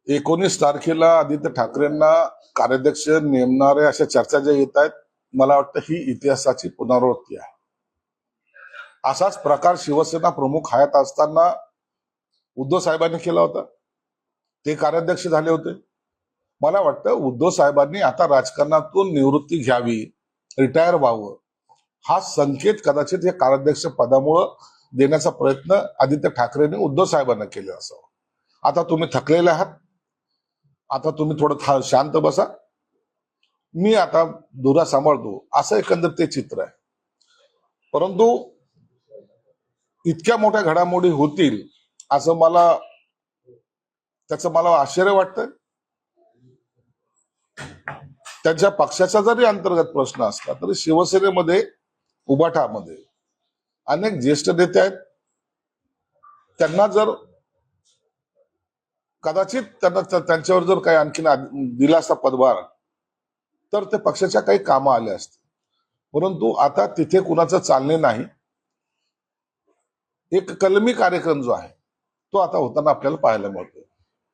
19 तारखेला आदित्य ठाकरेंना कार्याध्यक्ष नेमणारे अशा चर्चा ज्या येत आहेत, मला वाटतं ही इतिहासाची पुनरावृत्ती आहे. असाच प्रकार शिवसेना प्रमुख हयात असताना उद्धव साहेबांनी केला होता. ते कार्याध्यक्ष झाले होते. मला वाटतं उद्धव साहेबांनी आता राजकारणातून निवृत्ती घ्यावी, रिटायर व्हावं, हा संकेत कदाचित या कार्याध्यक्ष पदामुळं देण्याचा प्रयत्न आदित्य ठाकरेंनी उद्धव साहेबांना केला असावा. आता तुम्ही थकलेले आहात, आता तुम्ही थोडं शांत बसा, मी आता धुरा सांभाळतो, असं एकंदर ते चित्र आहे. परंतु इतक्या मोठ्या घडामोडी होतील असं त्याचं मला आश्चर्य वाटतंय. त्यांच्या पक्षाचा जरी अंतर्गत प्रश्न असला तरी शिवसेनेमध्ये, उबाठामध्ये अनेक ज्येष्ठ नेते आहेत. त्यांना जर कदाचित त्यांच्यावर जर काही आणखीन दिला असता पदभार, तर ते पक्षाच्या काही कामं आले असते. परंतु आता तिथे कुणाचं चालणे नाही. एक कलमी कार्यक्रम जो आहे तो आता होताना आपल्याला पाहायला मिळतो.